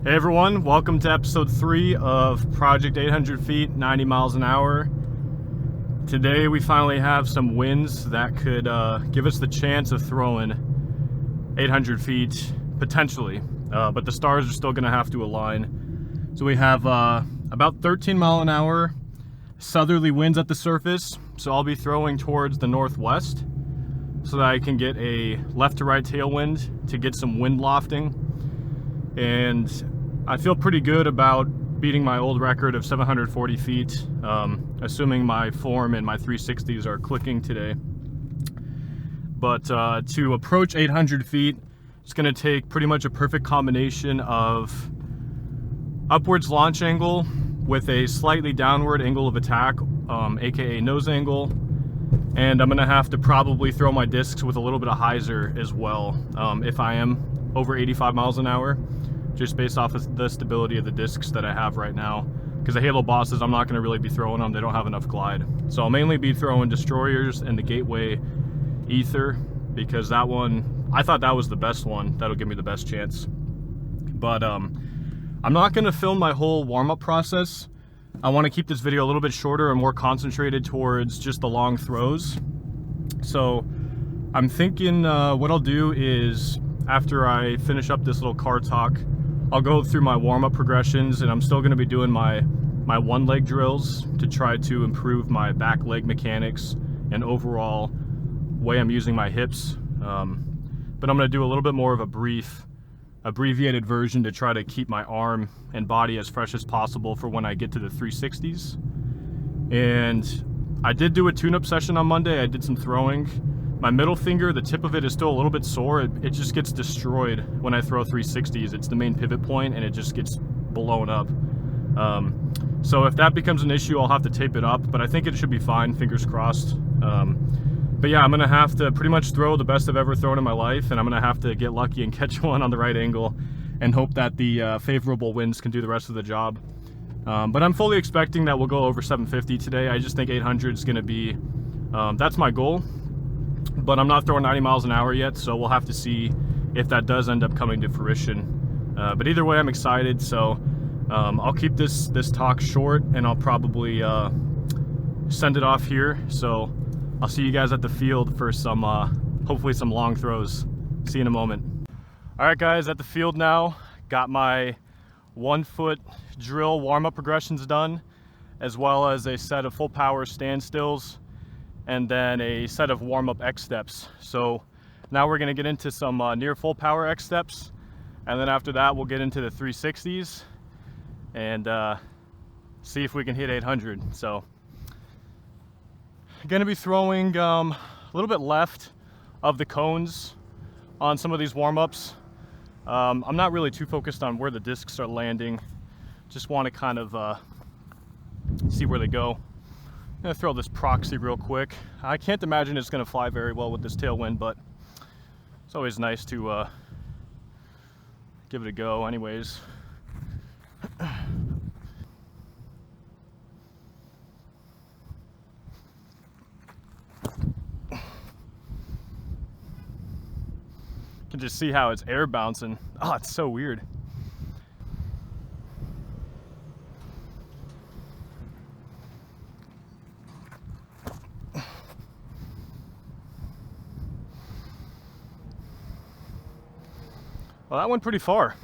Hey everyone, welcome to episode 3 of Project 800 feet, 90 miles an hour. Today we finally have some winds that could give us the chance of throwing 800 feet, potentially. But the stars are still going to have to align. So we have about 13 mile an hour southerly winds at the surface. So I'll be throwing towards the northwest so that I can get a left to right tailwind to get some wind lofting. And I feel pretty good about beating my old record of 740 feet, assuming my form and my 360s are clicking today. But to approach 800 feet, it's going to take pretty much a perfect combination of upwards launch angle with a slightly downward angle of attack, aka nose angle. And I'm going to have to probably throw my discs with a little bit of hyzer as well, if I am over 85 miles an hour. Just based off of the stability of the discs that I have right now. Because the Halo bosses, I'm not going to really be throwing them. They don't have enough glide. So I'll mainly be throwing destroyers and the Gateway Ether, because that one, I thought that was the best one. That'll give me the best chance. But I'm not going to film my whole warm-up process. I want to keep this video a little bit shorter and more concentrated towards just the long throws. So I'm thinking what I'll do is, after I finish up this little car talk, I'll go through my warm-up progressions, and I'm still going to be doing my one leg drills to try to improve my back leg mechanics and overall way I'm using my hips. But I'm going to do a little bit more of a brief, abbreviated version to try to keep my arm and body as fresh as possible for when I get to the 360s. And I did do a tune-up session on Monday. I did some throwing. My middle finger, the tip of it is still a little bit sore. It just gets destroyed when I throw 360s. It's the main pivot point and it just gets blown up. So if that becomes an issue, I'll have to tape it up, but I think it should be fine, fingers crossed. But yeah, I'm gonna have to pretty much throw the best I've ever thrown in my life, and I'm gonna have to get lucky and catch one on the right angle and hope that the favorable winds can do the rest of the job. But I'm fully expecting that we'll go over 750 today. I just think 800 is gonna be, that's my goal. But I'm not throwing 90 miles an hour yet, so we'll have to see if that does end up coming to fruition. But either way, I'm excited, so I'll keep this talk short, and I'll probably send it off here. So I'll see you guys at the field for some, hopefully some long throws. See you in a moment. All right, guys, at the field now. Got my 1 foot drill warm-up progressions done, as well as a set of full power standstills, and then a set of warm-up X steps. So now we're gonna get into some near full power X steps, and then after that we'll get into the 360s and see if we can hit 800. So gonna be throwing a little bit left of the cones on some of these warm-ups. I'm not really too focused on where the discs are landing, just want to kind of see where they go. I'm gonna throw this proxy real quick. I can't imagine it's gonna fly very well with this tailwind, but it's always nice to give it a go anyways. You can just see how it's air bouncing. Oh, it's so weird. Well, that went pretty far.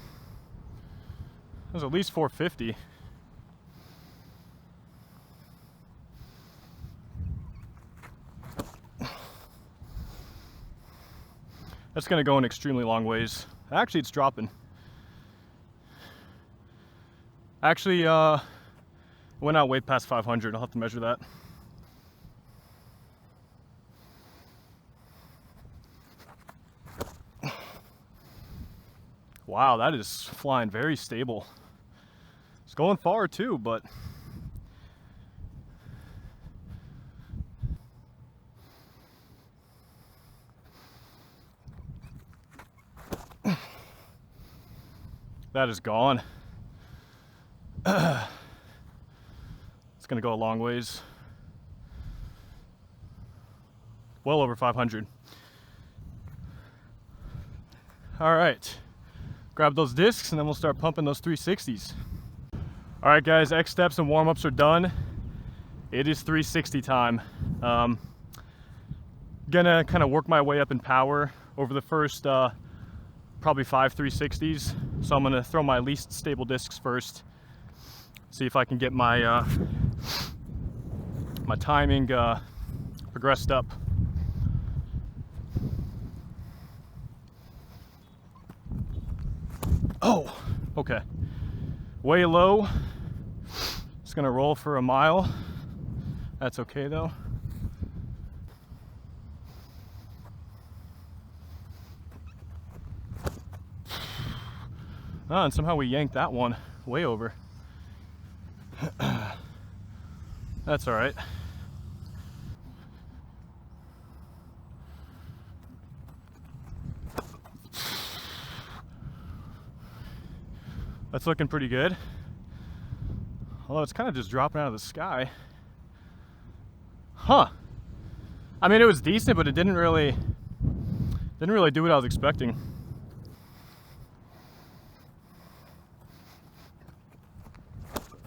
That was at least 450. That's gonna go an extremely long ways. Actually, it's dropping. Actually, it went out way past 500. I'll have to measure that. Wow, that is flying very stable. It's going far too, but that is gone. It's gonna go a long ways. Well over 500. All right, grab those discs, and then we'll start pumping those 360s. All right, guys, X steps and warm-ups are done. It is 360 time. Gonna kind of work my way up in power over the first probably 5 360s. So I'm gonna throw my least stable discs first, see if I can get my my timing progressed up. Oh, okay. Way low. It's gonna roll for a mile. That's okay though. Oh, and somehow we yanked that one way over. That's all right. That's looking pretty good. Although it's kind of just dropping out of the sky. Huh. I mean, it was decent, but it didn't really do what I was expecting.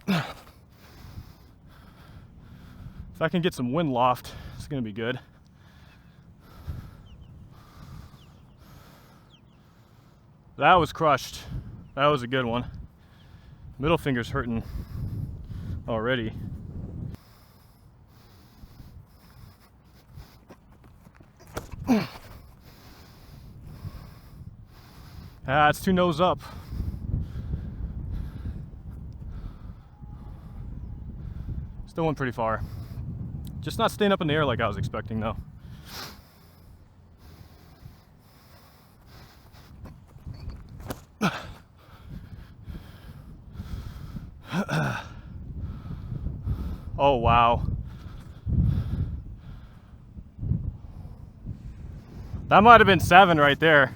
If I can get some wind loft, it's gonna be good. That was crushed. That was a good one. Middle finger's hurting already. Ah, it's too nose up. Still went pretty far. Just not staying up in the air like I was expecting though. Oh wow. That might have been 7 right there.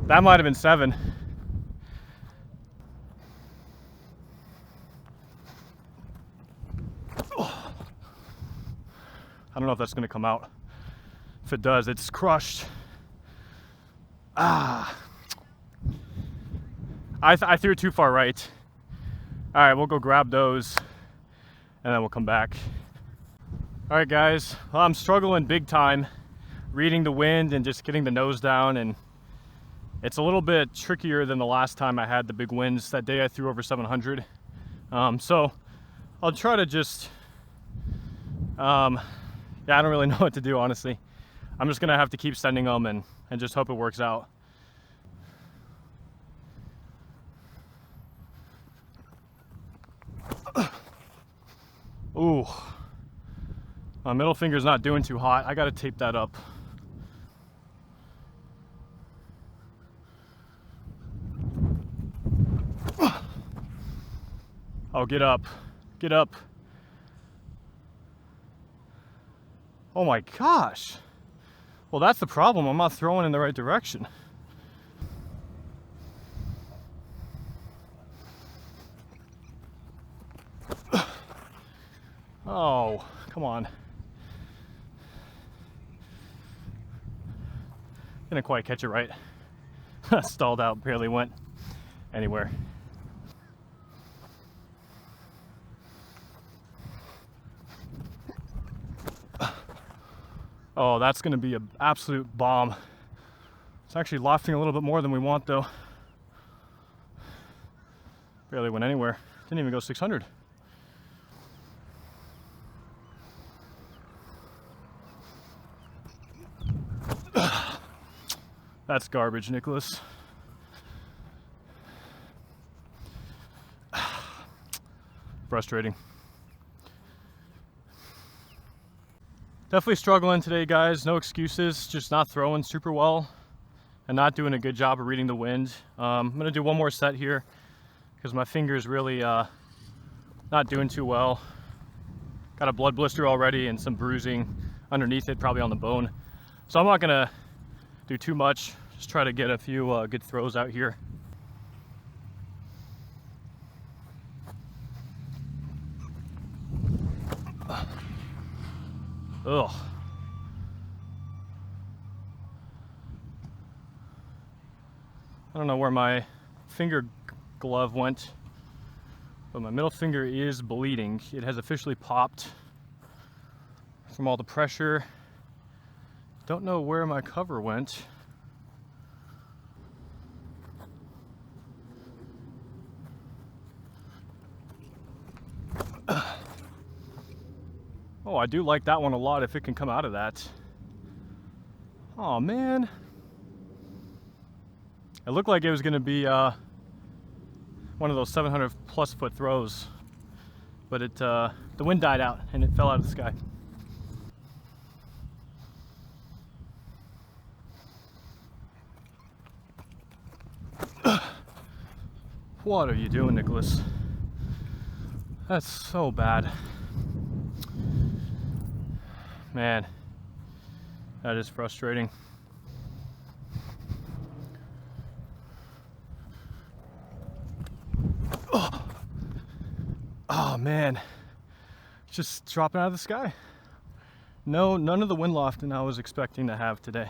That might have been 7. I don't know if that's gonna come out. If it does, it's crushed. Ah. I threw it too far right. All right, we'll go grab those and then we'll come back. All right, guys, well, I'm struggling big time reading the wind and just getting the nose down, and it's a little bit trickier than the last time I had the big winds. That day I threw over 700. So I'll try to just, yeah, I don't really know what to do, honestly. I'm just gonna have to keep sending them and just hope it works out. Ooh, my middle finger's not doing too hot. I gotta tape that up. Oh, get up, get up. Oh my gosh. Well, that's the problem. I'm not throwing in the right direction. Oh, come on. Didn't quite catch it right. Stalled out, barely went anywhere. Oh, that's gonna be an absolute bomb. It's actually lofting a little bit more than we want though. Barely went anywhere. Didn't even go 600. That's garbage, Nicholas. Frustrating. Definitely struggling today, guys. No excuses, just not throwing super well and not doing a good job of reading the wind. I'm gonna do one more set here because my finger's really not doing too well. Got a blood blister already and some bruising underneath it, probably on the bone. So I'm not gonna do too much, just try to get a few good throws out here. Ugh. don't know where my finger glove went, but my middle finger is bleeding. It has officially popped from all the pressure. Don't know where my cover went. Oh, I do like that one a lot if it can come out of that. Oh man. It looked like it was gonna be one of those 700 plus foot throws, but the wind died out and it fell out of the sky. What are you doing, Nicholas? That's so bad. Man, that is frustrating. Oh man, just dropping out of the sky. No, none of the wind lofting I was expecting to have today.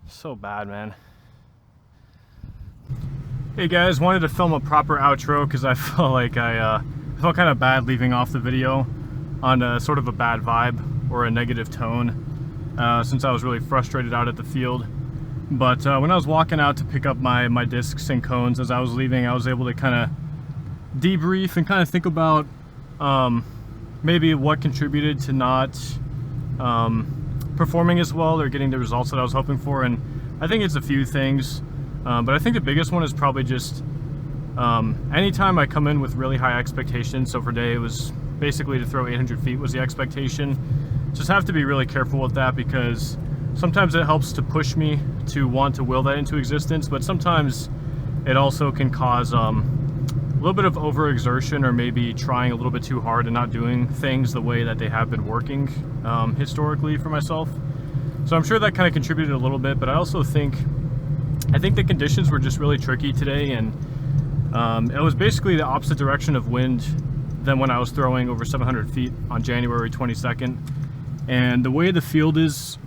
So bad, man. Hey guys, wanted to film a proper outro because I felt like I felt kind of bad leaving off the video on a sort of a bad vibe or a negative tone since I was really frustrated out at the field. But when I was walking out to pick up my discs and cones as I was leaving, I was able to kind of debrief and kind of think about maybe what contributed to not performing as well or getting the results that I was hoping for. And I think it's a few things, but I think the biggest one is probably just anytime I come in with really high expectations. So for today it was basically to throw 800 feet was the expectation. Just have to be really careful with that because sometimes it helps to push me to want to will that into existence, but sometimes it also can cause a little bit of overexertion or maybe trying a little bit too hard and not doing things the way that they have been working historically for myself. So I'm sure that kind of contributed a little bit, but I also think the conditions were just really tricky today, and it was basically the opposite direction of wind than when I was throwing over 700 feet on January 22nd. And the way the field is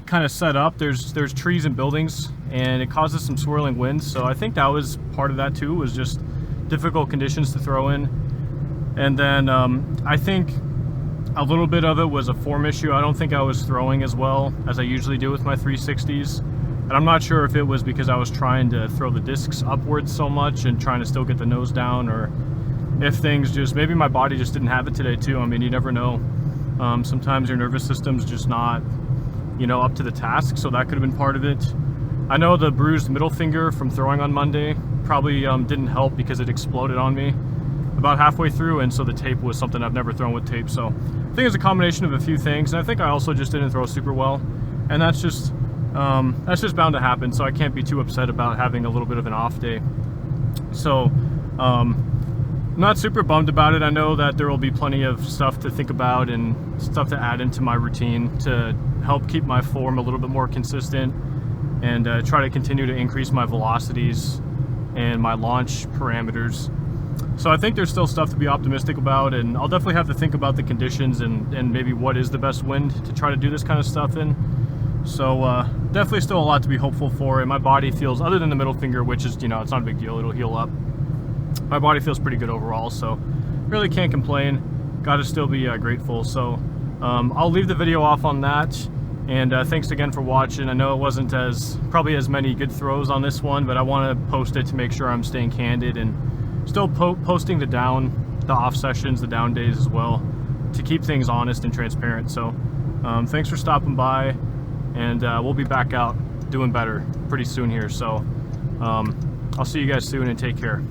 kind of set up, there's trees and buildings, and it causes some swirling winds. So I think that was part of that too, was just difficult conditions to throw in. And then I think a little bit of it was a form issue. I don't think I was throwing as well as I usually do with my 360s. And I'm not sure if it was because I was trying to throw the discs upwards so much and trying to still get the nose down, or if things just, maybe my body just didn't have it today too. I mean, you never know. Sometimes your nervous system's just not, you know, up to the task. So that could have been part of it. I know the bruised middle finger from throwing on Monday probably didn't help because it exploded on me about halfway through, and so the tape was something I've never thrown with tape. So I think it's a combination of a few things, and I think I also just didn't throw super well, and that's just bound to happen. So I can't be too upset about having a little bit of an off day. So I'm not super bummed about it. I know that there will be plenty of stuff to think about and stuff to add into my routine to help keep my form a little bit more consistent and try to continue to increase my velocities and my launch parameters. So I think there's still stuff to be optimistic about, and I'll definitely have to think about the conditions and maybe what is the best wind to try to do this kind of stuff in. So definitely still a lot to be hopeful for, and my body feels, other than the middle finger, which is, you know, it's not a big deal, it'll heal up, my body feels pretty good overall, so really can't complain. Gotta still be grateful. So I'll leave the video off on that, and thanks again for watching. I know it wasn't probably as many good throws on this one, but I want to post it to make sure I'm staying candid and still posting the off sessions, the down days as well, to keep things honest and transparent. So thanks for stopping by, and we'll be back out doing better pretty soon here. So I'll see you guys soon, and take care.